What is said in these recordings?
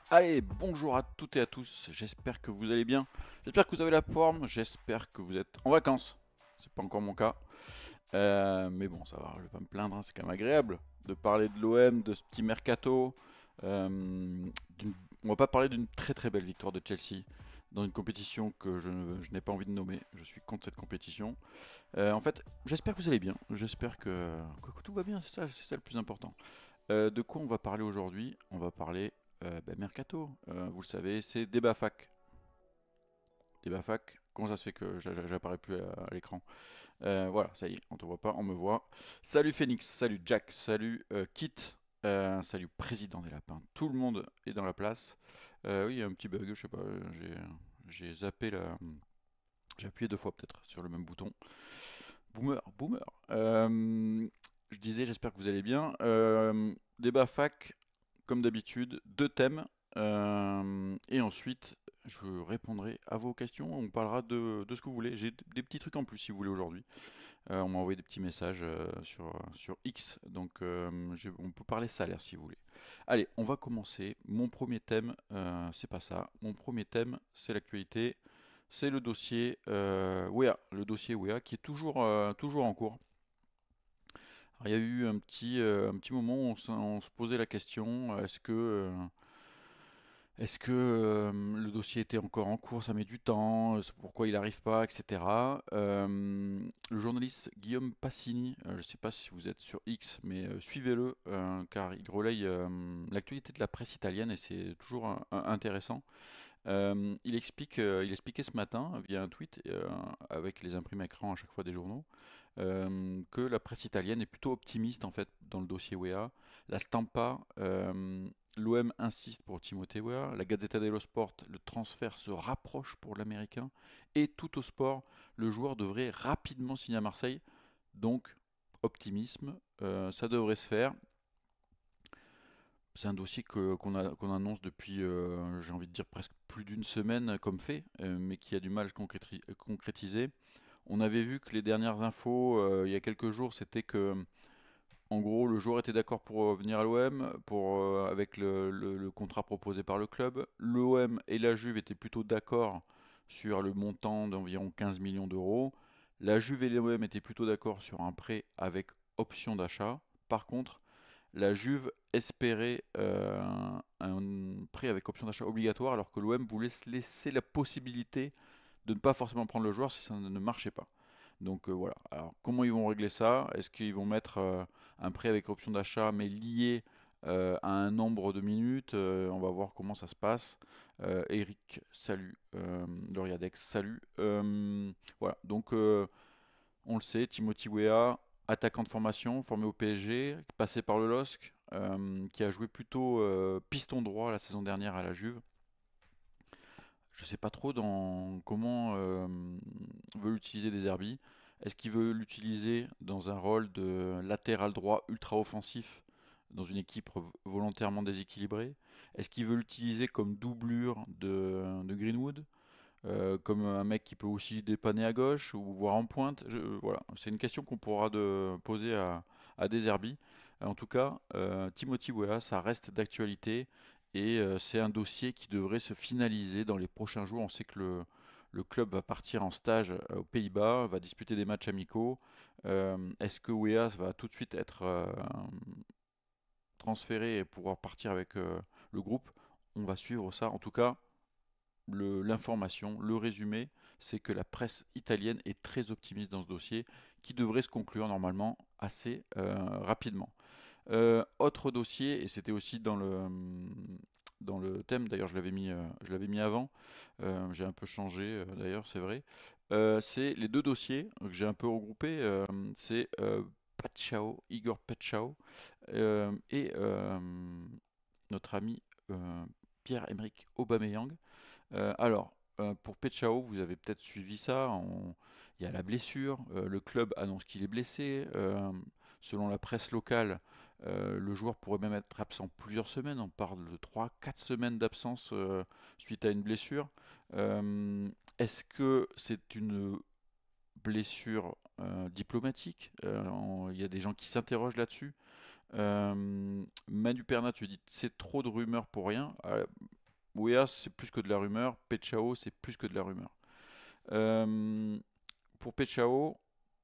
Allez, bonjour à toutes et à tous, j'espère que vous allez bien, j'espère que vous avez la forme, j'espère que vous êtes en vacances. C'est pas encore mon cas, mais bon, ça va, je vais pas me plaindre, hein, c'est quand même agréable de parler de l'OM, de ce petit mercato. On va pas parler d'une très très belle victoire de Chelsea dans une compétition que je n'ai pas envie de nommer, je suis contre cette compétition. En fait, j'espère que vous allez bien, j'espère que tout va bien, c'est ça le plus important. De quoi on va parler aujourd'hui? On va parler mercato. Vous le savez, c'est débat fac. Débat fac. Comment ça se fait que j'apparais plus à l'écran? Voilà, ça y est, on te voit pas, on me voit. Salut Phoenix, salut Jack, salut Kit, salut Président des Lapins. Tout le monde est dans la place. Oui, il y a un petit bug, je sais pas, j'ai zappé la. J'ai appuyé deux fois peut-être sur le même bouton. Boomer, boomer. Je disais, j'espère que vous allez bien. Débat fac, comme d'habitude, deux thèmes. Et ensuite, je répondrai à vos questions. On parlera de ce que vous voulez. J'ai des petits trucs en plus si vous voulez aujourd'hui. On m'a envoyé des petits messages sur X. Donc, on peut parler salaire si vous voulez. Allez, on va commencer. Mon premier thème, c'est pas ça. Mon premier thème, c'est l'actualité. C'est le dossier WEA. Le dossier WEA qui est toujours en cours. Alors, il y a eu un petit moment où on se posait la question, est-ce que le dossier était encore en cours, ça met du temps, pourquoi il n'arrive pas, etc. Le journaliste Guillaume Passini, je ne sais pas si vous êtes sur X, mais suivez-le, car il relaye l'actualité de la presse italienne et c'est toujours intéressant. Il expliquait ce matin via un tweet avec les imprimés écran à chaque fois des journaux que la presse italienne est plutôt optimiste en fait dans le dossier WEA. La Stampa, l'OM insiste pour Timothée Weah, la Gazzetta dello Sport, le transfert se rapproche pour l'Américain et tout au sport, le joueur devrait rapidement signer à Marseille. Donc optimisme, ça devrait se faire. C'est un dossier qu'on annonce depuis, j'ai envie de dire, presque plus d'une semaine comme fait, mais qui a du mal à se concrétiser. On avait vu que les dernières infos, il y a quelques jours, c'était que, en gros, le joueur était d'accord pour venir à l'OM, avec le contrat proposé par le club. L'OM et la Juve étaient plutôt d'accord sur le montant d'environ 15 millions d'euros. La Juve et l'OM étaient plutôt d'accord sur un prêt avec option d'achat. Par contre, la Juve espérait un prêt avec option d'achat obligatoire alors que l'OM voulait se laisser la possibilité de ne pas forcément prendre le joueur si ça ne marchait pas. Donc voilà. Alors comment ils vont régler ça? Est-ce qu'ils vont mettre un prêt avec option d'achat mais lié à un nombre de minutes? On va voir comment ça se passe. Eric, salut. Lauriadex, salut. Voilà. Donc on le sait, Timothy Weah, attaquant de formation, formé au PSG, passé par le LOSC, qui a joué plutôt piston droit la saison dernière à la Juve. Je sais pas trop dans comment veut l'utiliser des Zerbi. Est-ce qu'il veut l'utiliser dans un rôle de latéral droit ultra offensif dans une équipe volontairement déséquilibrée? Est-ce qu'il veut l'utiliser comme doublure de Greenwood? Comme un mec qui peut aussi dépanner à gauche ou voir en pointe. Voilà, c'est une question qu'on pourra poser à Deserbi. En tout cas, Timothy Weah, ça reste d'actualité et c'est un dossier qui devrait se finaliser dans les prochains jours. On sait que le club va partir en stage aux Pays-Bas, va disputer des matchs amicaux. Est-ce que Weah va tout de suite être transféré et pouvoir partir avec le groupe? On va suivre ça. En tout cas, l'information, le résumé, c'est que la presse italienne est très optimiste dans ce dossier, qui devrait se conclure normalement assez rapidement. Autre dossier, et c'était aussi dans le thème, d'ailleurs je l'avais mis avant, j'ai un peu changé d'ailleurs, c'est vrai. C'est les deux dossiers que j'ai un peu regroupés, c'est Pachao, Igor Pachao, et notre ami Pierre-Emerick Aubameyang. Pour Pechao, vous avez peut-être suivi ça. Il y a la blessure. Le club annonce qu'il est blessé. Selon la presse locale, le joueur pourrait même être absent plusieurs semaines. On parle de 3, 4 semaines d'absence suite à une blessure. Est-ce que c'est une blessure diplomatique? Il y a des gens qui s'interrogent là-dessus. Manu Pernat, tu dis c'est trop de rumeurs pour rien. Weah, c'est plus que de la rumeur. Pechao, c'est plus que de la rumeur. Euh, pour Pechao,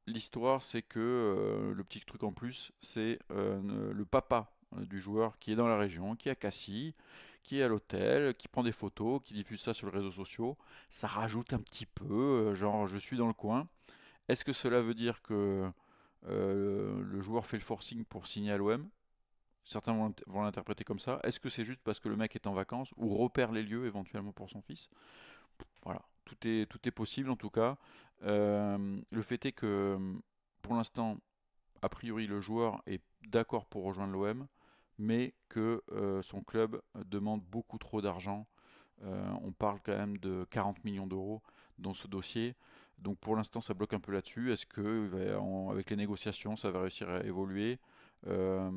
l'histoire, c'est que le petit truc en plus, c'est le papa du joueur qui est dans la région, qui est à Cassis, qui est à l'hôtel, qui prend des photos, qui diffuse ça sur les réseaux sociaux. Ça rajoute un petit peu, genre je suis dans le coin. Est-ce que cela veut dire que le joueur fait le forcing pour signer à l'OM? Certains vont l'interpréter comme ça. Est-ce que c'est juste parce que le mec est en vacances ou repère les lieux éventuellement pour son fils? Voilà, tout est possible en tout cas. Le fait est que pour l'instant, a priori, le joueur est d'accord pour rejoindre l'OM, mais que son club demande beaucoup trop d'argent. On parle quand même de 40 millions d'euros dans ce dossier. Donc pour l'instant, ça bloque un peu là-dessus. Est-ce que avec les négociations, ça va réussir à évoluer? On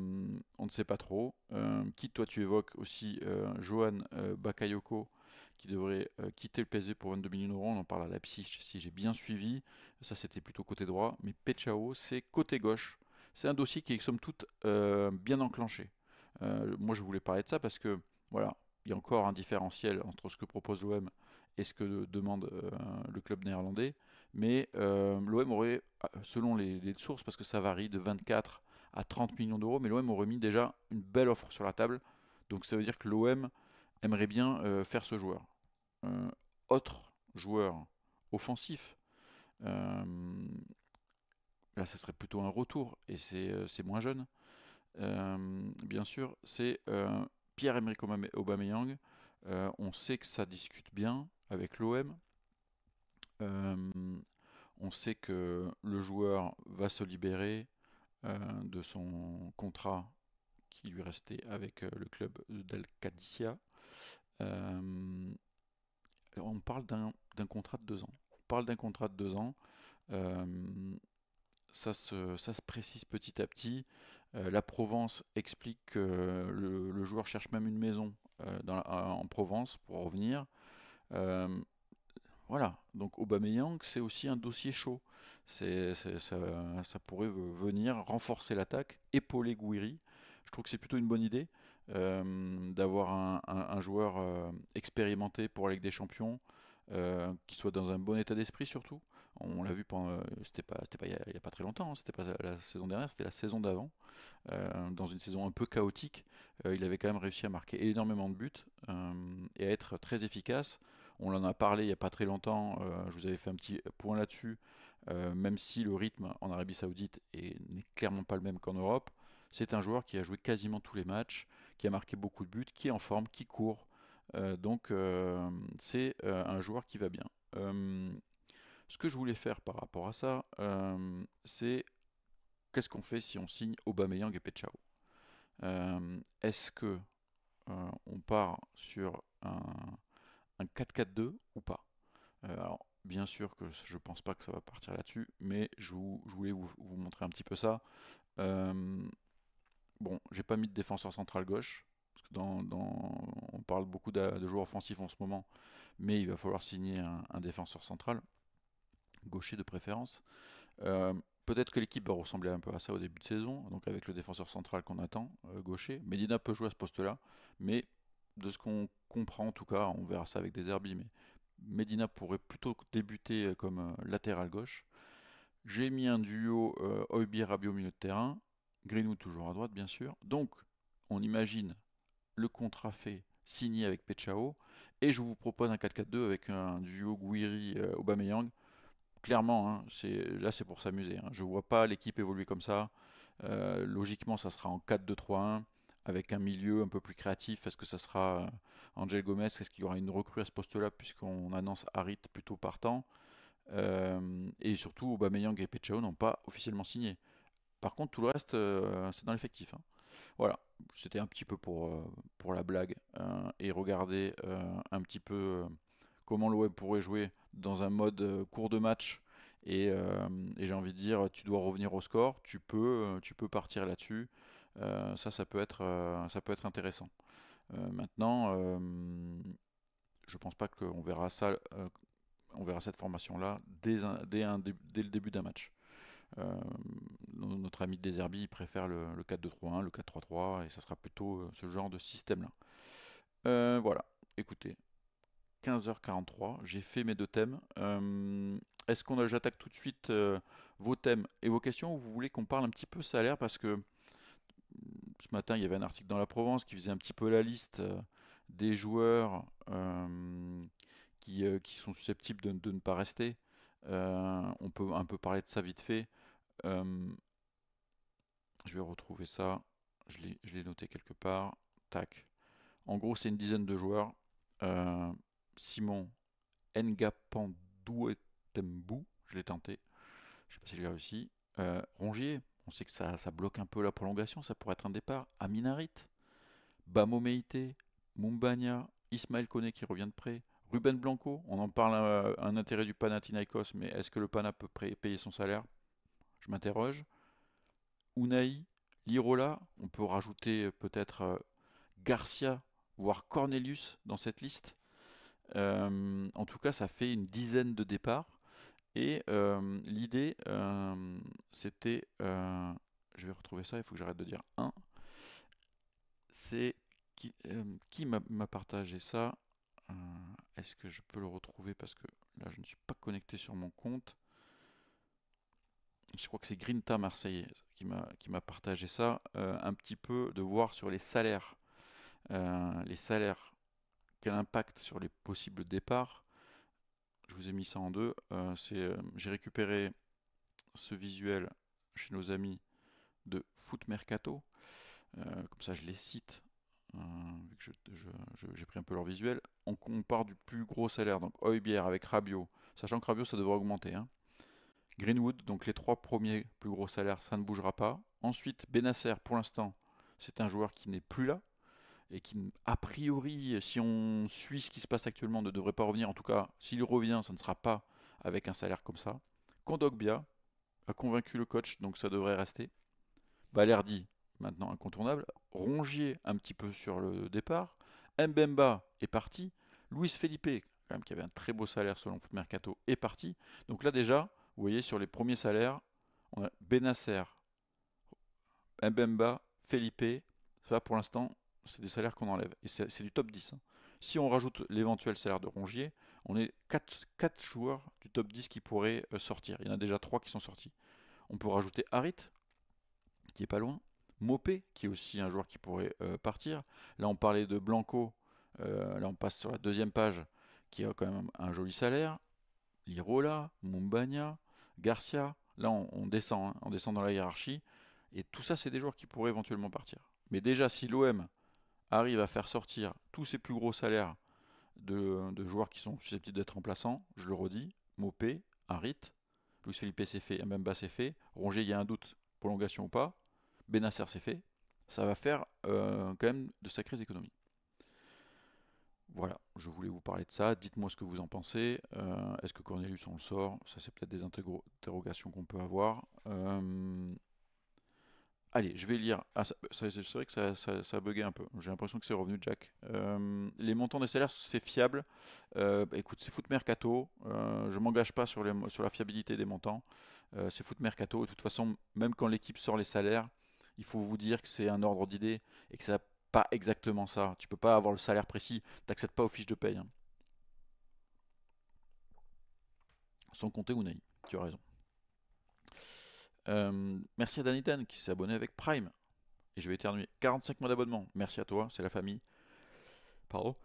ne sait pas trop. Quitte, toi, tu évoques aussi Johan Bakayoko qui devrait quitter le PSG pour 22 millions d'euros. On en parle à Leipzig si j'ai bien suivi. Ça, c'était plutôt côté droit. Mais Pechao, c'est côté gauche. C'est un dossier qui est somme toute bien enclenché. Moi, je voulais parler de ça parce que, voilà, il y a encore un différentiel entre ce que propose l'OM et ce que demande le club néerlandais. Mais l'OM aurait, selon les sources, parce que ça varie de 24 à 30 millions d'euros, mais l'OM aurait mis déjà une belle offre sur la table. Donc ça veut dire que l'OM aimerait bien faire ce joueur. Euh, Autre joueur offensif, euh, là ce serait plutôt un retour et c'est moins jeune. Bien sûr, c'est Pierre-Emerick Aubameyang. On sait que ça discute bien avec l'OM. On sait que le joueur va se libérer de son contrat qui lui restait avec le club d'Al Qadissia. Euh, on parle d'un contrat de 2 ans. On parle d'un contrat de 2 ans. Euh, ça se précise petit à petit. La Provence explique que le joueur cherche même une maison en Provence pour revenir. Euh, voilà, donc Aubameyang, c'est aussi un dossier chaud. Ça pourrait venir renforcer l'attaque, épauler Gouiri. Je trouve que c'est plutôt une bonne idée d'avoir un joueur expérimenté pour la Ligue des Champions, qui soit dans un bon état d'esprit surtout. On l'a vu pendant, c'était pas il y a pas très longtemps, hein, c'était pas la saison dernière, c'était la saison d'avant. Dans une saison un peu chaotique, il avait quand même réussi à marquer énormément de buts et à être très efficace. On en a parlé il n'y a pas très longtemps, je vous avais fait un petit point là-dessus, même si le rythme en Arabie Saoudite n'est clairement pas le même qu'en Europe, c'est un joueur qui a joué quasiment tous les matchs, qui a marqué beaucoup de buts, qui est en forme, qui court. Donc c'est un joueur qui va bien. Euh, Ce que je voulais faire par rapport à ça, c'est qu'est-ce qu'on fait si on signe Aubameyang et Pechao? Est-ce que on part sur un 4-4-2 ou pas? Alors, bien sûr que je pense pas que ça va partir là-dessus, mais je voulais vous montrer un petit peu ça. Euh, bon, j'ai pas mis de défenseur central gauche, parce que on parle beaucoup de joueurs offensifs en ce moment, mais il va falloir signer un défenseur central, gaucher de préférence. Euh, Peut-être que l'équipe va ressembler un peu à ça au début de saison, donc avec le défenseur central qu'on attend, gaucher. Medina peut jouer à ce poste-là, mais de ce qu'on comprend en tout cas, on verra ça avec des herbies, mais Medina pourrait plutôt débuter comme latéral gauche. J'ai mis un duo Højbjerg-Rabiot au milieu de terrain, Greenwood toujours à droite bien sûr. Donc on imagine le contrat fait, signé avec Pechao, et je vous propose un 4-4-2 avec un duo Gouiri-Aubameyang. Clairement, hein, là c'est pour s'amuser, hein. Je ne vois pas l'équipe évoluer comme ça. Logiquement, ça sera en 4-2-3-1 avec un milieu un peu plus créatif. Est-ce que ça sera Angel Gomez? Est-ce qu'il y aura une recrue à ce poste-là puisqu'on annonce Harit plutôt partant? Et surtout, Aubameyang et Pechao n'ont pas officiellement signé. Par contre, tout le reste, c'est dans l'effectif, hein. Voilà, c'était un petit peu pour la blague et regarder un petit peu comment l'OM pourrait jouer dans un mode cours de match. Et j'ai envie de dire, tu dois revenir au score, tu peux partir là-dessus. Ça peut être intéressant. Maintenant, je pense pas qu'on verra ça, on verra cette formation-là dès le début d'un match. Euh, Notre ami de Deserbi il préfère le 4-2-3-1, le 4-3-3, et ça sera plutôt ce genre de système-là. Voilà. écoutez, 15h43, j'ai fait mes deux thèmes. Est-ce qu'on j'attaque tout de suite vos thèmes et vos questions ou vous voulez qu'on parle un petit peu salaire parce que ce matin il y avait un article dans la Provence qui faisait un petit peu la liste des joueurs qui sont susceptibles de ne pas rester. On peut un peu parler de ça vite fait. Euh, je vais retrouver ça. Je l'ai noté quelque part. Tac. En gros, c'est une dizaine de joueurs. Euh, Simon Ngapandouetembu, je l'ai tenté. Je sais pas si j'ai réussi. Rongier, on sait que ça bloque un peu la prolongation. Ça pourrait être un départ. Aminarit, Bamo Meite, Mumbagna, Ismaël Koné qui revient de près. Ruben Blanco, on en parle un intérêt du Panathinaikos, mais est-ce que le Pana peut payer son salaire? Je m'interroge. Unai, Lirola, on peut rajouter peut-être Garcia, voire Cornelius dans cette liste. En tout cas, ça fait une dizaine de départs. Et l'idée, c'était, je vais retrouver ça, il faut que j'arrête de dire un. C'est qui m'a partagé ça. Euh, Est-ce que je peux le retrouver parce que là, je ne suis pas connecté sur mon compte. Je crois que c'est Grinta Marseille qui m'a partagé ça. Un petit peu de voir sur les salaires. Les salaires, quel impact sur les possibles départs. Je vous ai mis ça en deux. J'ai récupéré ce visuel chez nos amis de Foot Mercato. Comme ça, je les cite. Vu que j'ai pris un peu leur visuel. On part du plus gros salaire, donc Højbjerg avec Rabiot. Sachant que Rabiot, ça devrait augmenter. Hein. Greenwood, donc les trois premiers plus gros salaires, ça ne bougera pas. Ensuite, Benasser, pour l'instant, c'est un joueur qui n'est plus là et qui, a priori, si on suit ce qui se passe actuellement, ne devrait pas revenir. En tout cas, s'il revient, ça ne sera pas avec un salaire comme ça. Kondogbia a convaincu le coach, donc ça devrait rester. Balerdi, maintenant incontournable. Rongier, un petit peu sur le départ. Mbemba est parti. Luis Felipe, quand même, qui avait un très beau salaire selon Foot Mercato, est parti. Donc là déjà, vous voyez, sur les premiers salaires, on a Benasser, Mbemba, Felipe. Ça, pour l'instant, c'est des salaires qu'on enlève. Et c'est du top 10. Hein. Si on rajoute l'éventuel salaire de Rongier, on est 4 joueurs du top 10 qui pourraient sortir. Il y en a déjà 3 qui sont sortis. On peut rajouter Harit, qui est pas loin. Mopé, qui est aussi un joueur qui pourrait partir. Là, on parlait de Blanco. Là, on passe sur la deuxième page, qui a quand même un joli salaire. Lirola, Mumbagna, Garcia. Là, on descend, hein, on descend dans la hiérarchie. Et tout ça, c'est des joueurs qui pourraient éventuellement partir. Mais déjà, si l'OM arrive à faire sortir tous ces plus gros salaires de joueurs qui sont susceptibles d'être remplaçants, je le redis, Mopé, Harit, Luis Felipe c'est fait, Mbemba c'est fait, Rongier, il y a un doute, prolongation ou pas, Benasser c'est fait, ça va faire quand même de sacrées économies. Voilà, je voulais vous parler de ça. Dites-moi ce que vous en pensez. Est-ce que Cornelius on le sort? Ça c'est peut-être des interrogations qu'on peut avoir. Allez, je vais lire. Ah, c'est vrai que ça a bugué un peu. J'ai l'impression que c'est revenu Jack. Les montants des salaires, c'est fiable. Écoute, c'est Foot Mercato. Je m'engage pas sur la fiabilité des montants. C'est Foot Mercato. De toute façon, même quand l'équipe sort les salaires, il faut vous dire que c'est un ordre d'idée et que c'est pas exactement ça. Tu peux pas avoir le salaire précis. T'accèdes pas aux fiches de paye. Hein. Sans compter Unai. Tu as raison. Merci à Danitan qui s'est abonné avec Prime. Et je vais éternuer. 45 mois d'abonnement. Merci à toi, c'est la famille. Pardon.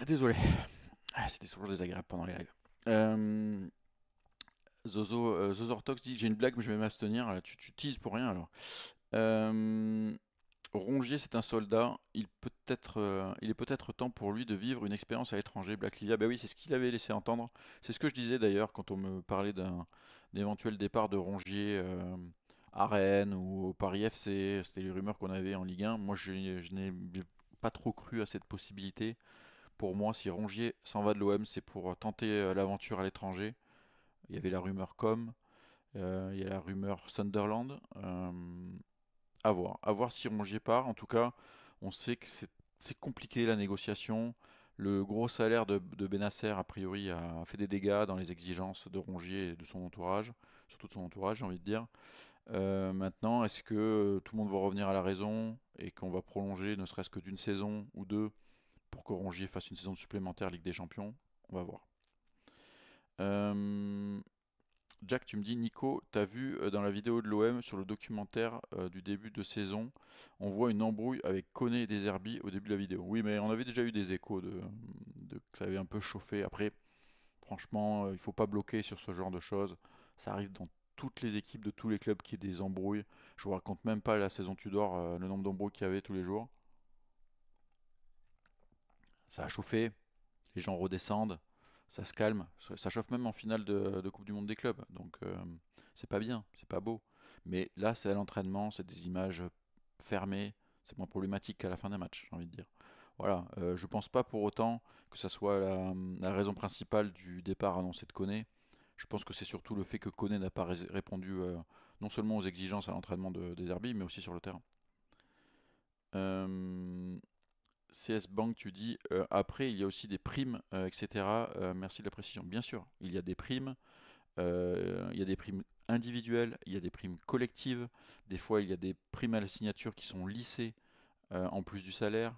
Désolé. C'était toujours désagréable pendant les lives. Zozortox dit j'ai une blague mais je vais m'abstenir. Tu teases pour rien alors. Rongier c'est un soldat. Il est peut-être temps pour lui de vivre une expérience à l'étranger. Black Livia, bah oui c'est ce qu'il avait laissé entendre. C'est ce que je disais d'ailleurs quand on me parlait d'un éventuel départ de Rongier à Rennes ou au Paris FC. C'était les rumeurs qu'on avait en Ligue 1. Moi je n'ai pas trop cru à cette possibilité. Pour moi, si Rongier s'en va de l'OM, c'est pour tenter l'aventure à l'étranger. Il y avait la rumeur il y a la rumeur Sunderland. À voir si Rongier part. En tout cas, on sait que c'est compliqué la négociation. Le gros salaire de Benasser, a priori, a fait des dégâts dans les exigences de Rongier et de son entourage, surtout de son entourage, j'ai envie de dire. Maintenant, est-ce que tout le monde va revenir à la raison et qu'on va prolonger ne serait-ce que d'une saison ou deux pour que Rongier fasse une saison supplémentaire Ligue des Champions? On va voir. Euh, Jack, tu me dis, Nico, t'as vu dans la vidéo de l'OM sur le documentaire du début de saison, on voit une embrouille avec Koné et Deserbi au début de la vidéo. Oui, mais on avait déjà eu des échos que ça avait un peu chauffé. Après, franchement, il faut pas bloquer sur ce genre de choses. Ça arrive dans toutes les équipes de tous les clubs qu'il y ait des embrouilles. Je vous raconte même pas la saison Tudor, le nombre d'embrouilles qu'il y avait tous les jours. Ça a chauffé, les gens redescendent, ça se calme. Ça chauffe même en finale de Coupe du Monde des clubs. Donc, c'est pas bien, c'est pas beau. Mais là, c'est à l'entraînement, c'est des images fermées. C'est moins problématique qu'à la fin d'un match, j'ai envie de dire. Voilà, je pense pas pour autant que ça soit la raison principale du départ annoncé de Koné. Je pense que c'est surtout le fait que Koné n'a pas répondu non seulement aux exigences à l'entraînement des Herbis, mais aussi sur le terrain. Euh, CS Bank, tu dis, après il y a aussi des primes, etc. Merci de la précision. Bien sûr, il y a des primes, il y a des primes individuelles, il y a des primes collectives, des fois il y a des primes à la signature qui sont lissées en plus du salaire.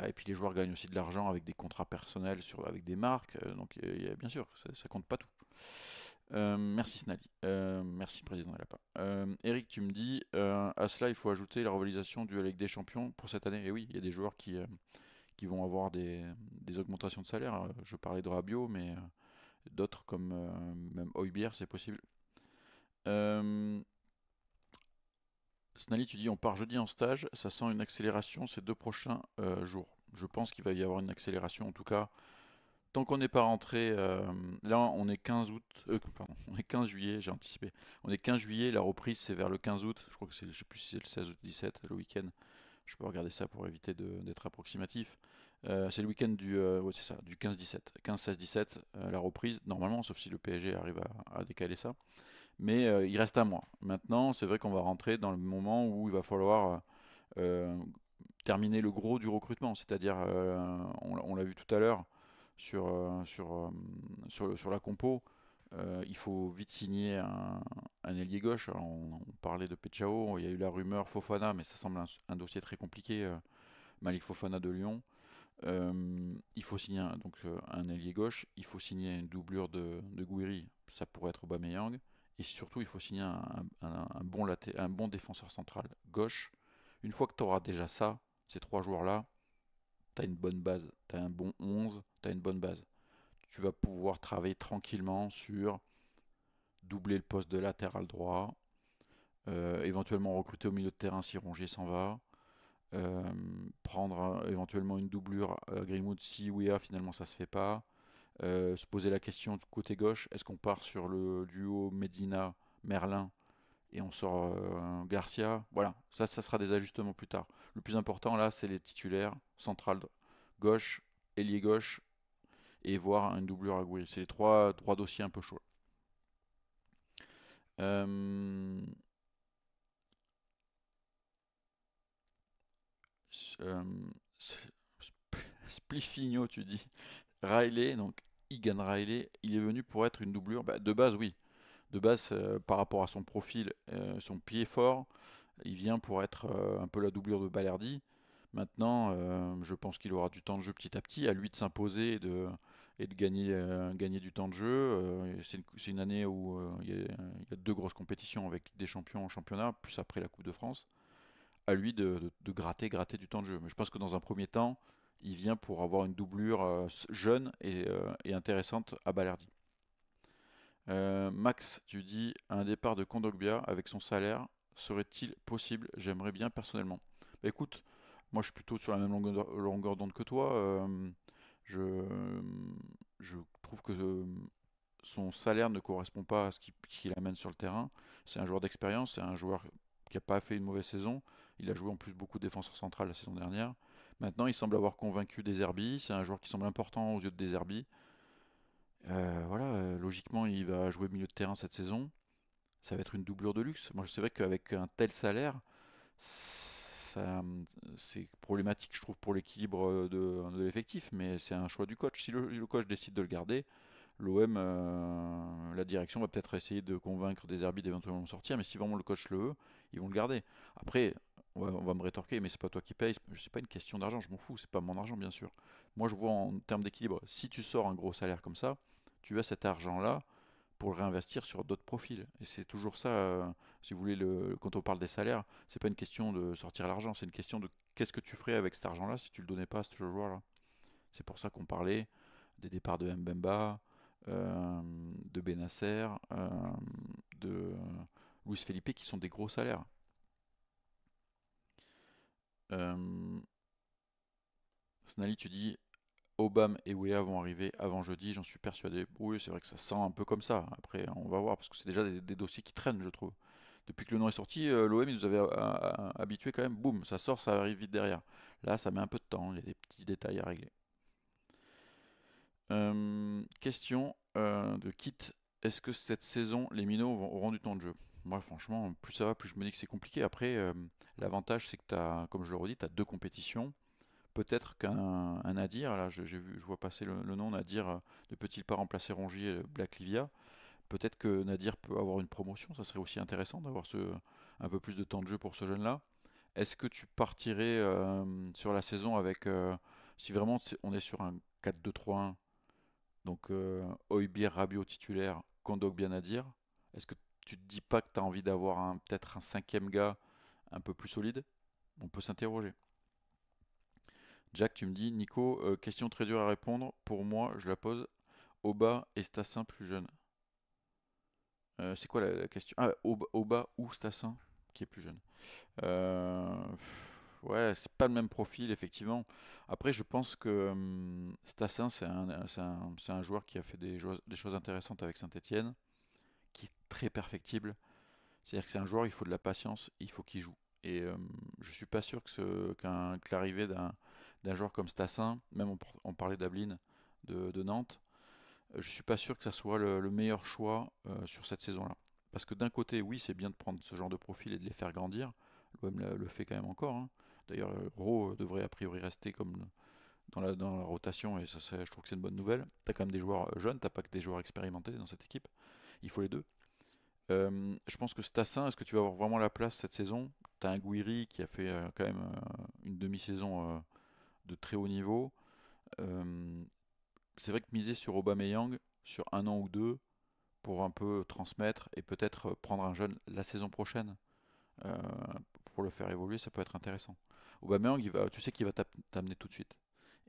Et puis les joueurs gagnent aussi de l'argent avec des contrats personnels avec des marques, donc bien sûr, ça compte pas tout. Merci Snally. Merci Président Lapin. Eric, tu me dis, à cela il faut ajouter la rivalisation du Ligue des Champions pour cette année. Et oui, il y a des joueurs qui vont avoir des augmentations de salaire. Je parlais de Rabiot, mais d'autres comme même Højbjerg, c'est possible. Euh, Snally, tu dis, on part jeudi en stage, ça sent une accélération ces 2 prochains jours. Je pense qu'il va y avoir une accélération, en tout cas. Tant qu'on n'est pas rentré, là on est 15 août, pardon, on est 15 juillet, j'ai anticipé. On est 15 juillet, la reprise c'est vers le 15 août, je crois que c'est, je sais plus si c'est le 16 ou le 17, le week-end. Je peux regarder ça pour éviter d'être approximatif. C'est le week-end ouais, c'est ça, du 15-17, 15-16-17, la reprise, normalement, sauf si le PSG arrive à décaler ça. Mais il reste un mois. Maintenant, c'est vrai qu'on va rentrer dans le moment où il va falloir euh, terminer le gros du recrutement, c'est-à-dire, on l'a vu tout à l'heure sur la compo, il faut vite signer un ailier gauche. Alors, on parlait de Pechao, il y a eu la rumeur Fofana, mais ça semble un dossier très compliqué, Malik Fofana de Lyon. Il faut signer un ailier gauche, il faut signer une doublure de Gouiri, ça pourrait être Aubameyang, et surtout il faut signer un bon défenseur central gauche. Une fois que tu auras déjà ça, ces trois joueurs-là, tu as une bonne base, tu as un bon 11, tu as une bonne base. Tu vas pouvoir travailler tranquillement sur doubler le poste de latéral droit, éventuellement recruter au milieu de terrain si Rongier s'en va, euh, prendre éventuellement une doublure Greenwood si Weah finalement ça se fait pas, se poser la question du côté gauche, est-ce qu'on part sur le duo Medina-Merlin et on sort Garcia? Voilà, ça sera des ajustements plus tard. Le plus important là, c'est les titulaires, central gauche, ailier gauche et voir une doublure à Gouiri. C'est les trois dossiers un peu chauds. Euh, euh, Splifigno, tu dis. Riley, donc Egan Riley, il est venu pour être une doublure. Bah, de base, oui. De base, par rapport à son profil, son pied fort, il vient pour être un peu la doublure de Balerdi. Maintenant, je pense qu'il aura du temps de jeu petit à petit, à lui de s'imposer et de gagner du temps de jeu. C'est une année où il y a deux grosses compétitions avec des champions en championnat, plus après la Coupe de France. À lui de gratter du temps de jeu. Mais je pense que dans un premier temps, il vient pour avoir une doublure jeune et intéressante à Balerdi. Max, tu dis un départ de Kondogbia avec son salaire serait-il possible? J'aimerais bien personnellement. Bah, écoute, moi je suis plutôt sur la même longueur d'onde que toi. Je, je trouve que son salaire ne correspond pas à ce qu'il amène sur le terrain. C'est un joueur d'expérience, c'est un joueur qui n'a pas fait une mauvaise saison. Il a joué en plus beaucoup de défenseur central la saison dernière. Maintenant, il semble avoir convaincu Deserbi. C'est un joueur qui semble important aux yeux de Deserbi. Voilà, logiquement, il va jouer milieu de terrain cette saison. Ça va être une doublure de luxe. Moi, c'est vrai qu'avec un tel salaire, c'est problématique, je trouve, pour l'équilibre de l'effectif, mais c'est un choix du coach. Si le coach décide de le garder, l'OM, la direction va peut-être essayer de convaincre des arbitres d'éventuellement sortir, mais si vraiment le coach le veut, ils vont le garder. Après, on va me rétorquer, mais c'est pas toi qui payes, c'est pas une question d'argent, je m'en fous, c'est pas mon argent bien sûr. Moi je vois en termes d'équilibre, si tu sors un gros salaire comme ça, tu as cet argent-là pour le réinvestir sur d'autres profils. Et c'est toujours ça, si vous voulez, quand on parle des salaires, c'est pas une question de sortir l'argent, c'est une question de qu'est-ce que tu ferais avec cet argent-là si tu le donnais pas à ce joueur-là. C'est pour ça qu'on parlait des départs de Mbemba, de Benasser, de Luis Felipe qui sont des gros salaires. Euh, Snally, tu dis Obama et Wea vont arriver avant jeudi, j'en suis persuadé. Oui, c'est vrai que ça sent un peu comme ça. Après, on va voir parce que c'est déjà des dossiers qui traînent, je trouve. Depuis que le nom est sorti, l'OM, ils nous avaient habitués quand même. Boum, ça sort, ça arrive vite derrière. Là, ça met un peu de temps, il y a des petits détails à régler. Question de Kit. Est-ce que cette saison, les minots auront du temps de jeu? Moi, franchement, plus ça va, plus je me dis que c'est compliqué. Après, l'avantage, c'est que tu as, comme je le redis, tu as deux compétitions. Peut-être qu'un Nadir, là, je vois passer le nom Nadir, ne peut-il pas remplacer Rongier, Black Livia? Peut-être que Nadir peut avoir une promotion. Ça serait aussi intéressant d'avoir un peu plus de temps de jeu pour ce jeune-là. Est-ce que tu partirais sur la saison avec, si vraiment on est sur un 4-2-3-1, donc Højbjerg, Rabiot titulaire, Kondogbia Nadir. Est-ce que tu te dis pas que tu as envie d'avoir peut-être un cinquième gars un peu plus solide? On peut s'interroger. Jack, tu me dis, Nico, question très dure à répondre. Pour moi, je la pose. Oba et Stassin plus jeune. C'est quoi la question? Ah, Oba ou Stassin qui est plus jeune. Ouais, c'est pas le même profil, effectivement. Après, je pense que Stassin, c'est un joueur qui a fait des choses intéressantes avec Saint-Etienne, qui est très perfectible. C'est-à-dire que c'est un joueur, il faut de la patience, il faut qu'il joue. Et je suis pas sûr que l'arrivée d'un joueur comme Stassin, même on parlait d'Ablin de Nantes, je suis pas sûr que ça soit le meilleur choix sur cette saison-là. Parce que d'un côté, oui, c'est bien de prendre ce genre de profil et de les faire grandir. L'OM le fait quand même encore, hein. D'ailleurs, Rowe devrait a priori rester comme dans la rotation et ça, je trouve que c'est une bonne nouvelle. T'as quand même des joueurs jeunes, t'as pas que des joueurs expérimentés dans cette équipe. Il faut les deux. Je pense que Stassin, est-ce que tu vas avoir vraiment la place cette saison? T'as un Gouiri qui a fait quand même une demi-saison de très haut niveau. Euh, c'est vrai que miser sur Aubameyang sur un an ou deux pour un peu transmettre et peut-être prendre un jeune la saison prochaine euh, pour le faire évoluer, ça peut être intéressant. Aubameyang, tu sais qu'il va t'amener tout de suite.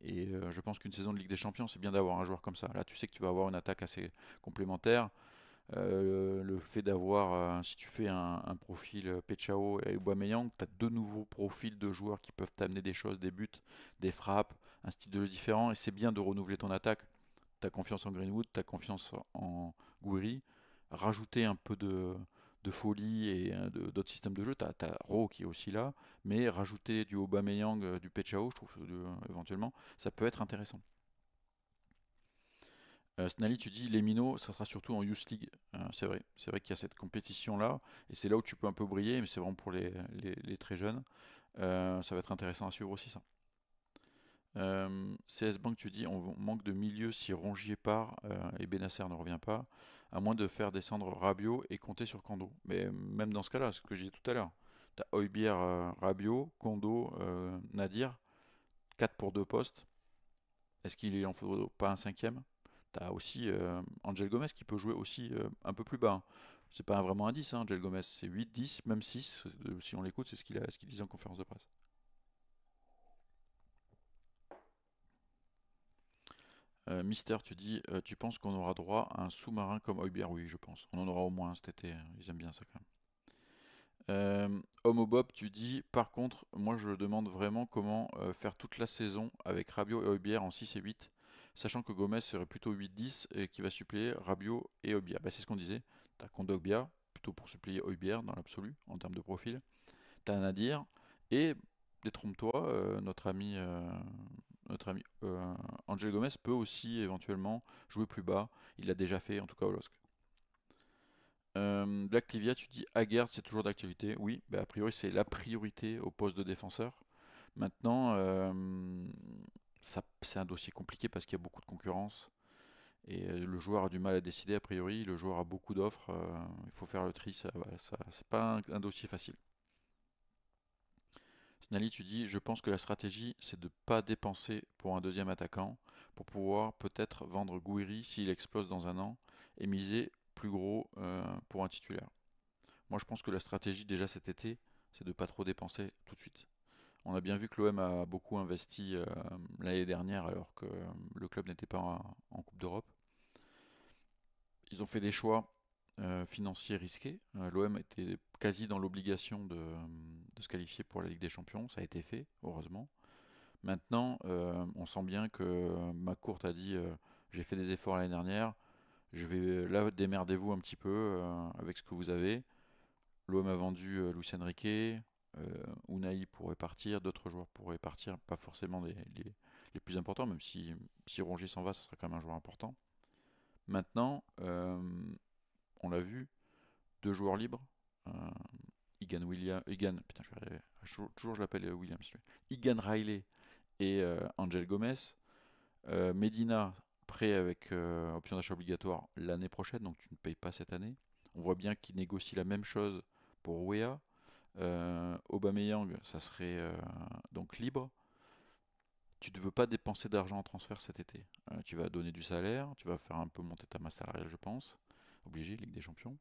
Et je pense qu'une saison de Ligue des Champions, c'est bien d'avoir un joueur comme ça. Là, tu sais que tu vas avoir une attaque assez complémentaire. Le fait d'avoir, si tu fais un profil Pechao et Aubameyang, tu as deux nouveaux profils de joueurs qui peuvent t'amener des choses, des buts, des frappes, un style de jeu différent. Et c'est bien de renouveler ton attaque. Tu as confiance en Greenwood, tu as confiance en Gouiri. Rajouter un peu de folie et d'autres systèmes de jeu. Tu as Rowe qui est aussi là. Mais rajouter du Aubameyang, du Pechao, je trouve, éventuellement, ça peut être intéressant. Snally, tu dis les minots, ça sera surtout en Youth League. C'est vrai qu'il y a cette compétition-là, et c'est là où tu peux un peu briller, mais c'est vraiment pour les très jeunes. Ça va être intéressant à suivre aussi ça. CS Bank, tu dis on manque de milieu si Rongier part et Benasser ne revient pas, à moins de faire descendre Rabiot et compter sur Kondo. Mais même dans ce cas-là, ce que j'ai dit tout à l'heure, tu as Højbjerg, Rabiot, Kondo, Nadir, 4 pour 2 postes. Est-ce qu'il en faut pas un cinquième? T'as aussi Angel Gomez qui peut jouer aussi un peu plus bas, hein. C'est pas vraiment un 10, hein, Angel Gomez, c'est 8, 10, même 6, si on l'écoute, c'est ce qu'il disait en conférence de presse. Mister, tu dis, tu penses qu'on aura droit à un sous-marin comme Højbjerg? Oui, je pense. On en aura au moins un cet été, hein. Ils aiment bien ça quand même. Homo Bob, tu dis, par contre, moi je demande vraiment comment faire toute la saison avec Rabiot et Højbjerg en 6 et 8, sachant que Gomez serait plutôt 8-10 et qui va suppléer Rabiot et Højbjerg. Bah, c'est ce qu'on disait. T'as Kondogbia, plutôt pour suppléer Højbjerg dans l'absolu, en termes de profil. T'as Nadir, et détrompe-toi, notre ami Angel Gomez peut aussi éventuellement jouer plus bas. Il l'a déjà fait, en tout cas au LOSC. Black Livia, tu dis Haggard, c'est toujours d'actualité. Oui, bah, a priori, c'est la priorité au poste de défenseur. Maintenant, c'est un dossier compliqué parce qu'il y a beaucoup de concurrence. Et le joueur a du mal à décider, a priori. Le joueur a beaucoup d'offres. Il faut faire le tri. C'est pas un dossier facile. Snally, tu dis, je pense que la stratégie, c'est de ne pas dépenser pour un deuxième attaquant, pour pouvoir peut-être vendre Gouiri s'il explose dans un an, et miser plus gros pour un titulaire. Moi, je pense que la stratégie, déjà cet été, c'est de ne pas trop dépenser tout de suite. On a bien vu que l'OM a beaucoup investi l'année dernière, alors que le club n'était pas en Coupe d'Europe. Ils ont fait des choix financiers risqués. L'OM était quasi dans l'obligation de se qualifier pour la Ligue des Champions. Ça a été fait, heureusement. Maintenant, on sent bien que McCourt a dit j'ai fait des efforts l'année dernière. Je vais là démerdez-vous un petit peu avec ce que vous avez. L'OM a vendu Luis Enrique, Unai pourrait partir, d'autres joueurs pourraient partir, pas forcément les plus importants, même si Rongier s'en va, ça sera quand même un joueur important. Maintenant, on l'a vu, deux joueurs libres. Euh, putain, toujours je l'appelle Williams. Egan Riley et Angel Gomez. Medina, prêt avec option d'achat obligatoire l'année prochaine, donc tu ne payes pas cette année. On voit bien qu'il négocie la même chose pour Wea. Aubameyang, ça serait donc libre. Tu ne veux pas dépenser d'argent en transfert cet été. Tu vas donner du salaire, tu vas faire un peu monter ta masse salariale, je pense. Obligé, Ligue des Champions.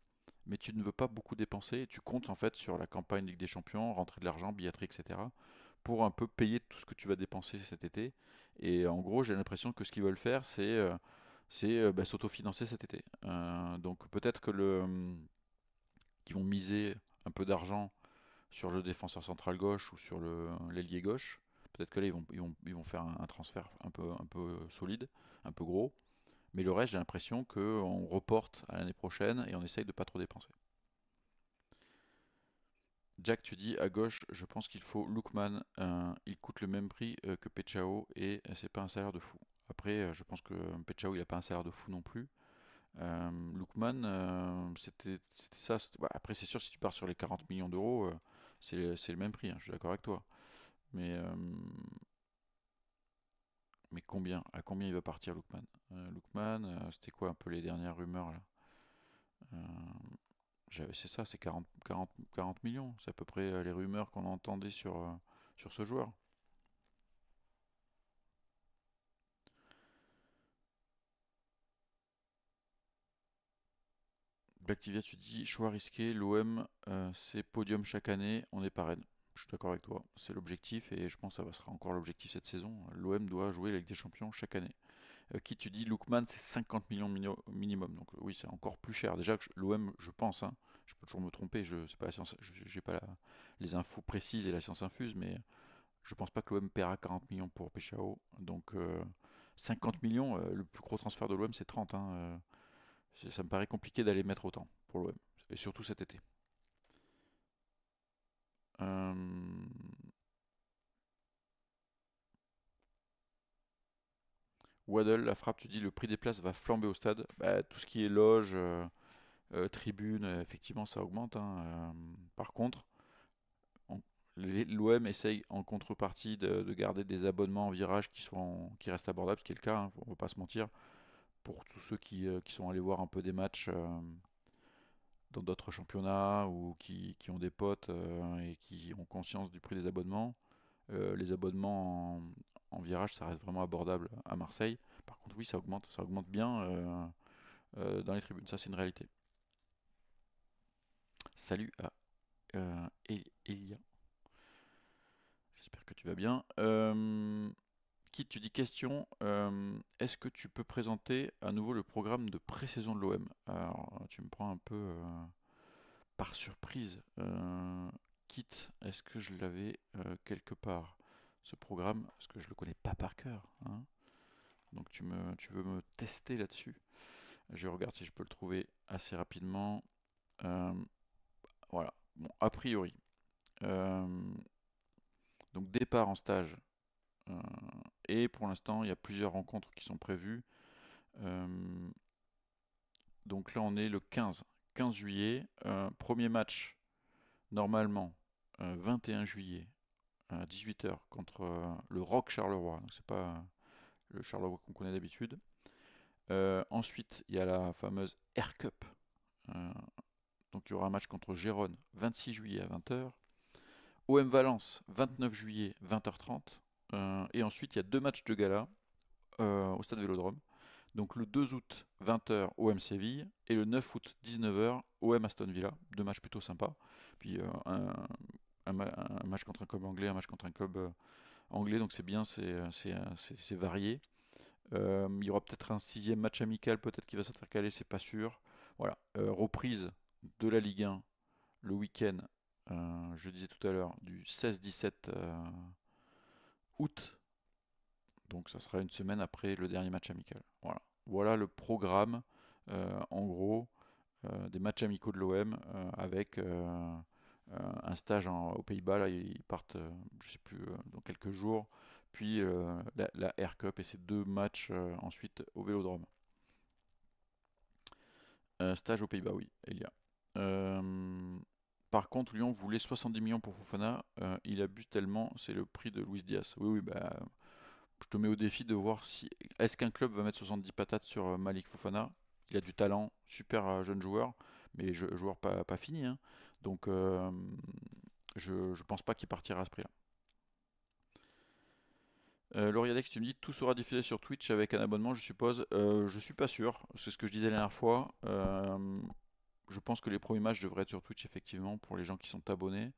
Mais tu ne veux pas beaucoup dépenser et tu comptes en fait sur la campagne Ligue des Champions, rentrer de l'argent, billetterie, etc. pour un peu payer tout ce que tu vas dépenser cet été. Et en gros, j'ai l'impression que ce qu'ils veulent faire, c'est s'autofinancer cet été. Donc peut-être qu'ils vont miser un peu d'argent sur le défenseur central gauche ou sur l'ailier gauche. Peut-être que là, ils vont faire un transfert un peu solide, un peu gros. Mais le reste, j'ai l'impression qu'on reporte à l'année prochaine et on essaye de pas trop dépenser. Jack, tu dis à gauche, je pense qu'il faut Lookman. Il coûte le même prix que Pechao et c'est pas un salaire de fou. Après, je pense que Pechao, il a pas un salaire de fou non plus. Lookman, c'était ça. Après, c'est sûr, si tu pars sur les 40 millions d'euros, c'est le même prix, hein, je suis d'accord avec toi. Mais, euh, mais combien? À combien il va partir Lookman? Lookman, c'était quoi un peu les dernières rumeurs là? Euh, c'est ça, c'est 40 millions. C'est à peu près les rumeurs qu'on entendait sur ce joueur. Blacktivia, tu dis choix risqué, l'OM c'est podium chaque année, on est parrain. Je suis d'accord avec toi, c'est l'objectif et je pense que ça sera encore l'objectif cette saison. L'OM doit jouer la Ligue des Champions chaque année. Qui tu dis, Lookman c'est 50 millions minimum, donc oui c'est encore plus cher. Déjà que l'OM, je pense, hein, je peux toujours me tromper, je sais pas la science, j'ai pas les infos précises et la science infuse, mais je pense pas que l'OM paiera 40 millions pour Peshao. Donc 50 millions, le plus gros transfert de l'OM c'est 30, hein, ça me paraît compliqué d'aller mettre autant pour l'OM, et surtout cet été. Euh, Waddle, la frappe, tu dis le prix des places va flamber au stade. Bah, tout ce qui est loge, tribune, effectivement ça augmente, hein. Par contre, on- l'OM essaye en contrepartie de garder des abonnements en virage qui restent abordables, ce qui est le cas, hein, on va pas se mentir, pour tous ceux qui sont allés voir un peu des matchs dans d'autres championnats ou qui ont des potes et qui ont conscience du prix des abonnements. Les abonnements en virage, ça reste vraiment abordable à Marseille. Par contre, oui, ça augmente bien dans les tribunes. Ça, c'est une réalité. Salut à Elia. J'espère que tu vas bien. Qui tu dis question, est-ce que tu peux présenter à nouveau le programme de pré-saison de l'OM? Alors, tu me prends un peu par surprise. Quitte, est-ce que je l'avais quelque part, ce programme? Parce que je le connais pas par cœur, hein. Donc tu veux me tester là-dessus. Je regarde si je peux le trouver assez rapidement. Euh, voilà. Bon, a priori. Euh, donc départ en stage. Euh, et pour l'instant, il y a plusieurs rencontres qui sont prévues. Euh, donc là, on est le 15 juillet. Premier match, normalement, 21 juillet, à 18 h contre le Rock Charleroi. Donc c'est pas le Charleroi qu'on connaît d'habitude. Ensuite, il y a la fameuse Air Cup. Euh, donc il y aura un match contre Gérone 26 juillet à 20h. OM Valence 29 juillet 20h30. Et ensuite, il y a deux matchs de gala au stade Vélodrome. Donc le 2 août 20h OM Séville et le 9 août 19h OM Aston Villa. Deux matchs plutôt sympas. Puis un match contre un club anglais, un match contre un club anglais. Donc c'est bien, c'est varié. Il y aura peut-être un sixième match amical, peut-être qui va s'intercaler, c'est pas sûr. Voilà, reprise de la Ligue 1 le week-end, je disais tout à l'heure, du 16-17 août. Donc ça sera une semaine après le dernier match amical. Voilà, voilà le programme, en gros, des matchs amicaux de l'OM avec un stage aux Pays-Bas. Là, ils partent, je sais plus, dans quelques jours. Puis la Air Cup et ces deux matchs ensuite au Vélodrome. Stage aux Pays-Bas, oui, il y a. Par contre, Lyon voulait 70 millions pour Fofana. Il abuse tellement, c'est le prix de Luis Diaz. Oui, oui, bah, je te mets au défi de voir si. Est-ce qu'un club va mettre 70 patates sur Malik Fofana? Il a du talent, super jeune joueur, mais joueur pas fini, hein. Donc, je pense pas qu'il partira à ce prix-là. Lauriadex, tu me dis tout sera diffusé sur Twitch avec un abonnement, je suppose. Je suis pas sûr, c'est ce que je disais la dernière fois. Je pense que les premiers matchs devraient être sur Twitch effectivement pour les gens qui sont abonnés.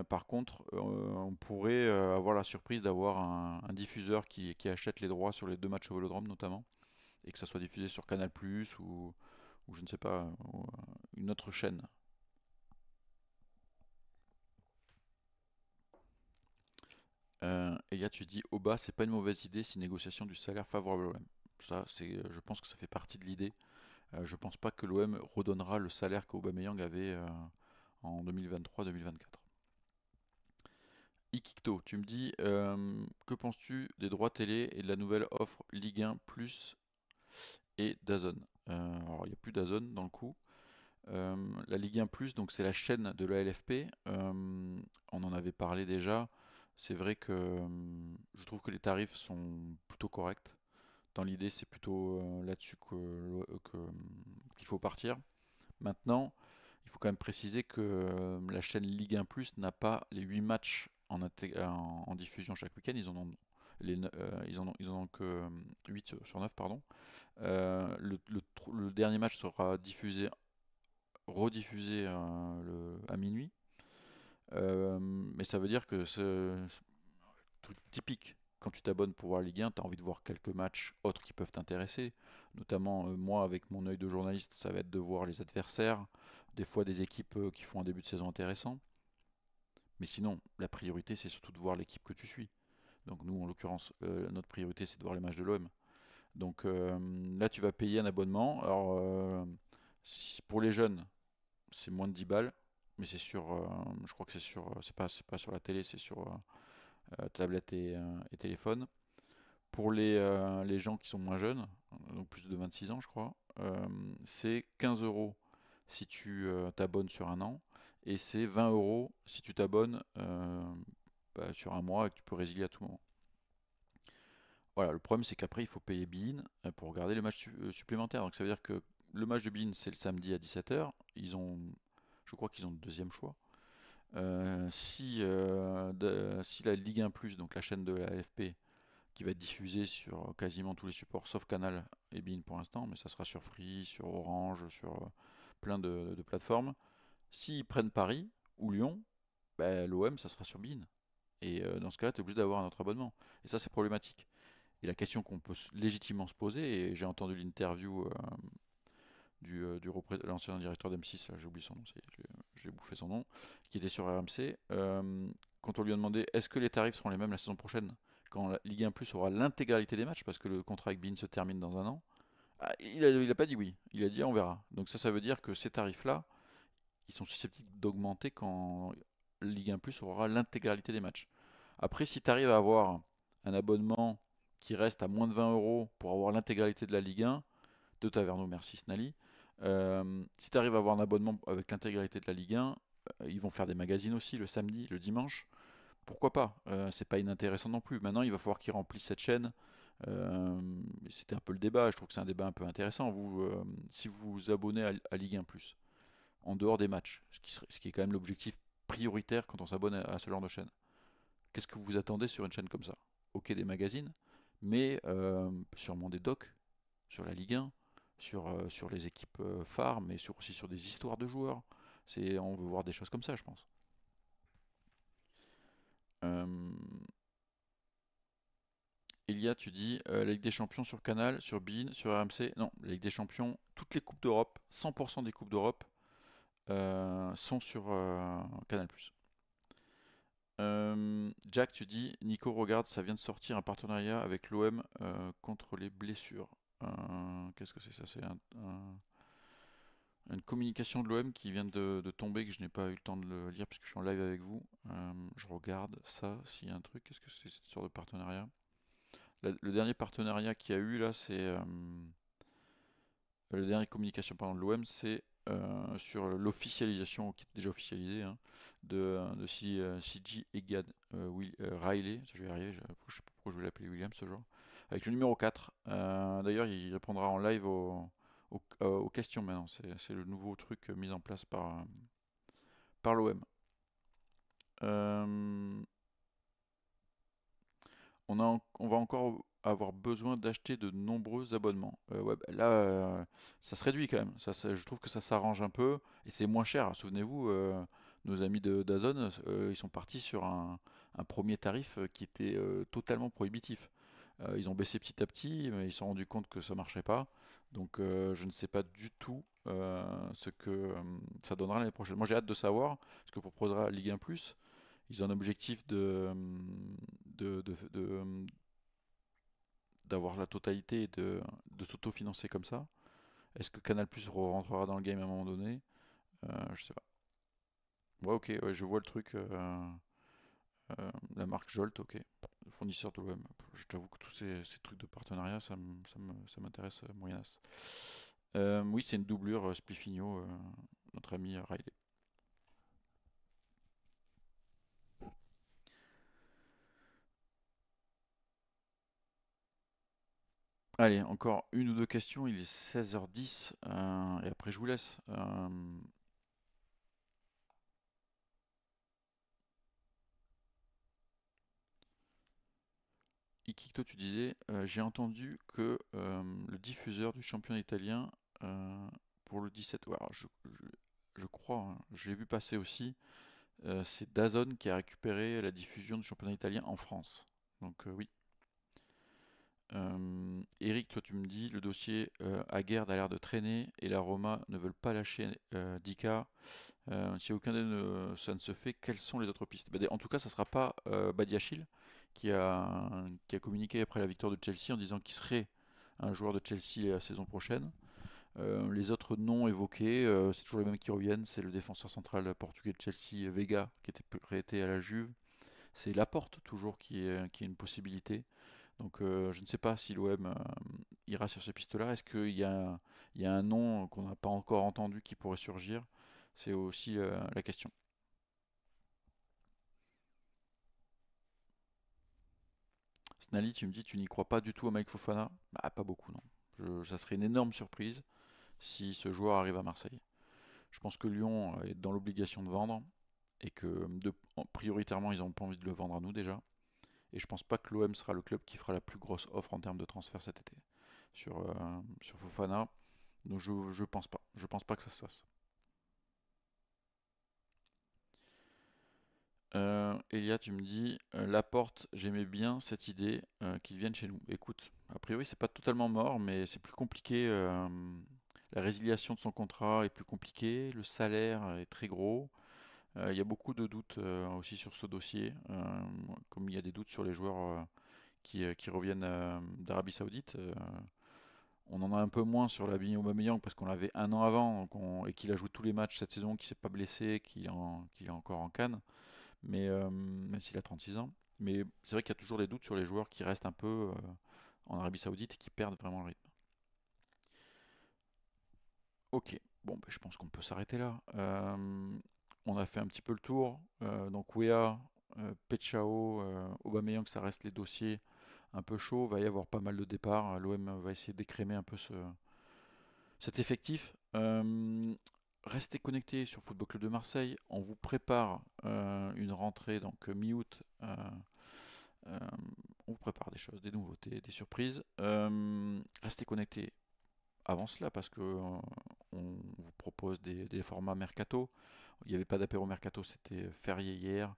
Par contre, on pourrait avoir la surprise d'avoir un diffuseur qui achète les droits sur les deux matchs au Vélodrome notamment, et que ça soit diffusé sur Canal+, ou je ne sais pas, ou, une autre chaîne. Et là tu dis, au bas, c'est pas une mauvaise idée si négociation du salaire favorable à l'OM. Ça, je pense que ça fait partie de l'idée. Je pense pas que l'OM redonnera le salaire qu'Aubameyang avait en 2023-2024. Ikikto, tu me dis, que penses-tu des droits télé et de la nouvelle offre Ligue 1 Plus et DAZN? Alors, il n'y a plus DAZN dans le coup. La Ligue 1 Plus, donc c'est la chaîne de la LFP. On en avait parlé déjà. C'est vrai que je trouve que les tarifs sont plutôt corrects. Dans l'idée, c'est plutôt là-dessus qu'il faut partir. Maintenant, il faut quand même préciser que la chaîne Ligue 1 Plus n'a pas les 8 matchs en diffusion chaque week-end. Ils en ont que 8 sur 9, pardon. Le dernier match sera rediffusé à minuit. Mais ça veut dire que c'est truc typique. Quand tu t'abonnes pour voir Ligue 1, tu as envie de voir quelques matchs autres qui peuvent t'intéresser. Notamment, moi, avec mon œil de journaliste, ça va être de voir les adversaires, des fois des équipes qui font un début de saison intéressant. Mais sinon, la priorité, c'est surtout de voir l'équipe que tu suis. Donc nous, en l'occurrence, notre priorité, c'est de voir les matchs de l'OM. Donc là, tu vas payer un abonnement. Alors, pour les jeunes, c'est moins de 10 balles. Mais je crois que c'est pas sur la télé, c'est sur tablette et téléphone. Pour les gens qui sont moins jeunes, donc plus de 26 ans, je crois, c'est 15 euros si tu t'abonnes sur un an, et c'est 20 euros si tu t'abonnes sur un mois et que tu peux résilier à tout moment. Voilà, le problème c'est qu'après il faut payer Bein pour regarder les matchs supplémentaires. Donc ça veut dire que le match de Bein c'est le samedi à 17h. Je crois qu'ils ont le deuxième choix. Si la Ligue 1 Plus, donc la chaîne de la LFP, qui va être diffusée sur quasiment tous les supports, sauf Canal et Bein pour l'instant, mais ça sera sur Free, sur Orange, sur plein de plateformes. S'ils prennent Paris ou Lyon, bah, l'OM ça sera sur Bein. Et dans ce cas-là, tu es obligé d'avoir un autre abonnement. Et ça, c'est problématique. Et la question qu'on peut légitimement se poser, et j'ai entendu l'interview de l'ancien directeur d'M6, j'ai oublié son nom, j'ai bouffé son nom, qui était sur RMC, quand on lui a demandé est-ce que les tarifs seront les mêmes la saison prochaine, quand la Ligue 1 Plus aura l'intégralité des matchs, parce que le contrat avec Bein se termine dans un an. Il a pas dit oui, il a dit on verra. Donc ça veut dire que ces tarifs-là, ils sont susceptibles d'augmenter quand Ligue 1 Plus aura l'intégralité des matchs. Après, si tu arrives à avoir un abonnement qui reste à moins de 20 euros pour avoir l'intégralité de la Ligue 1, de Taverneau, merci Snally. Si tu arrives à avoir un abonnement avec l'intégralité de la Ligue 1, ils vont faire des magazines aussi le samedi, le dimanche. Pourquoi pas? C'est pas inintéressant non plus. Maintenant, il va falloir qu'ils remplissent cette chaîne Euh, C'était un peu le débat, je trouve que c'est un débat un peu intéressant. Si vous vous abonnez à Ligue 1+, en dehors des matchs, ce qui est quand même l'objectif prioritaire quand on s'abonne à ce genre de chaîne, qu'est-ce que vous attendez sur une chaîne comme ça? Ok, des magazines, mais sûrement des docs sur la Ligue 1, sur les équipes phares, mais aussi sur des histoires de joueurs. On veut voir des choses comme ça, je pense. Euh, Elia, tu dis la Ligue des Champions sur Canal, sur beIN, sur RMC. Non, la Ligue des Champions, toutes les Coupes d'Europe, 100% des Coupes d'Europe sont sur Canal+. Jack, tu dis, Nico, regarde, ça vient de sortir un partenariat avec l'OM contre les blessures. Qu'est-ce que c'est ça? Une communication de l'OM qui vient de tomber, que je n'ai pas eu le temps de le lire puisque je suis en live avec vous. Je regarde ça, s'il y a un truc. Qu'est-ce que c'est cette sorte de partenariat? Le dernier partenariat qu'il y a eu là, c'est la dernière communication pardon, de l'OM, c'est sur l'officialisation, qui est déjà officialisée, hein, de CG Egad Riley, ça, je vais y arriver, je sais pas pourquoi je vais l'appeler William ce jour, avec le numéro 4. D'ailleurs, il répondra en live aux questions maintenant, c'est le nouveau truc mis en place par l'OM. Euh, on va encore avoir besoin d'acheter de nombreux abonnements. Ouais, bah là, ça se réduit quand même. Je trouve que ça s'arrange un peu et c'est moins cher. Souvenez-vous, nos amis de d'Azon, ils sont partis sur un premier tarif qui était totalement prohibitif. Ils ont baissé petit à petit, mais ils se sont rendus compte que ça marchait pas. Donc, je ne sais pas du tout ce que ça donnera l'année prochaine. Moi, j'ai hâte de savoir ce que proposera Ligue 1+. Ils ont un objectif d'avoir la totalité et de s'autofinancer comme ça. Est-ce que Canal Plus rentrera dans le game à un moment donné? Je sais pas. Ouais, ok, ouais, je vois le truc. La marque Jolt, ok. Le fournisseur de l'OM. Je t'avoue que tous ces trucs de partenariat, ça m'intéresse moyennas. Oui, c'est une doublure Splifigno, notre ami Riley. Allez, encore une ou deux questions. Il est 16h10 et après je vous laisse. Ikikto, tu disais, j'ai entendu que le diffuseur du championnat italien pour le 17, ouais, alors je crois, hein, j'ai vu passer aussi, c'est DAZN qui a récupéré la diffusion du championnat italien en France. Donc oui. Eric, toi tu me dis, le dossier Aguerd a l'air de traîner et la Roma ne veulent pas lâcher Dika. Si aucun ça ne se fait, quelles sont les autres pistes? Bah, en tout cas, ça ne sera pas Badiachil qui a communiqué après la victoire de Chelsea en disant qu'il serait un joueur de Chelsea la saison prochaine. Les autres noms évoqués, c'est toujours les mêmes qui reviennent. C'est le défenseur central portugais de Chelsea, Vega, qui était prêté à la Juve. C'est Laporte, toujours, qui est une possibilité. Donc je ne sais pas si l'OM ira sur ces pistes-là. Est-ce qu'il y a un nom qu'on n'a pas encore entendu qui pourrait surgir? C'est aussi la question. Snally, tu me dis, tu n'y crois pas du tout à Mike Fofana? Bah, pas beaucoup, non. Ça serait une énorme surprise si ce joueur arrive à Marseille. Je pense que Lyon est dans l'obligation de vendre et que prioritairement, ils n'ont pas envie de le vendre à nous déjà. Et je pense pas que l'OM sera le club qui fera la plus grosse offre en termes de transfert cet été sur Fofana. Donc je pense pas. Je pense pas que ça se fasse. Elia, tu me dis, Laporte, j'aimais bien cette idée qu'il vienne chez nous. Écoute, a priori, c'est pas totalement mort, mais c'est plus compliqué. La résiliation de son contrat est plus compliquée, le salaire est très gros. Il y a beaucoup de doutes aussi sur ce dossier, comme il y a des doutes sur les joueurs qui reviennent d'Arabie Saoudite. On en a un peu moins sur l'Abi Aubameyang parce qu'on l'avait un an avant et qu'il a joué tous les matchs cette saison, qu'il s'est pas blessé, qu'il est encore en Cannes, mais même s'il a 36 ans. Mais c'est vrai qu'il y a toujours des doutes sur les joueurs qui restent un peu en Arabie Saoudite et qui perdent vraiment le rythme. Ok, bon, bah, je pense qu'on peut s'arrêter là. On a fait un petit peu le tour. Donc Wea, Pechao, Aubameyang, ça reste les dossiers un peu chaud, va y avoir pas mal de départs. L'OM va essayer d'écrémer un peu cet effectif. Restez connectés sur Football Club de Marseille. On vous prépare une rentrée donc mi-août. Euh, on vous prépare des choses, des nouveautés, des surprises. Restez connectés avant cela parce que on vous propose des formats mercato. Il n'y avait pas d'apéro mercato, c'était férié hier.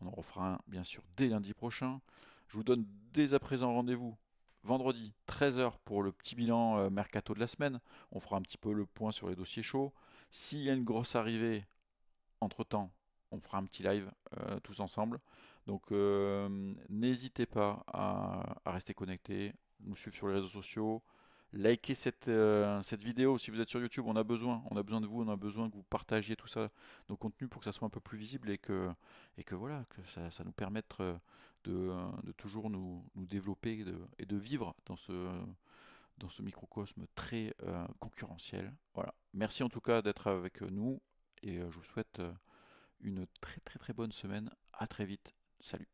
On en refera un bien sûr dès lundi prochain. Je vous donne dès à présent rendez-vous vendredi 13h pour le petit bilan mercato de la semaine. On fera un petit peu le point sur les dossiers chauds. S'il y a une grosse arrivée entre-temps, on fera un petit live tous ensemble. Donc n'hésitez pas à rester connecté, nous suivre sur les réseaux sociaux, likez cette vidéo si vous êtes sur YouTube, on a besoin de vous, on a besoin que vous partagiez tout ça, nos contenus pour que ça soit un peu plus visible et que voilà, que ça nous permette de toujours nous développer et de vivre dans ce microcosme très concurrentiel. Voilà. Merci en tout cas d'être avec nous et je vous souhaite une très très très bonne semaine. À très vite. Salut.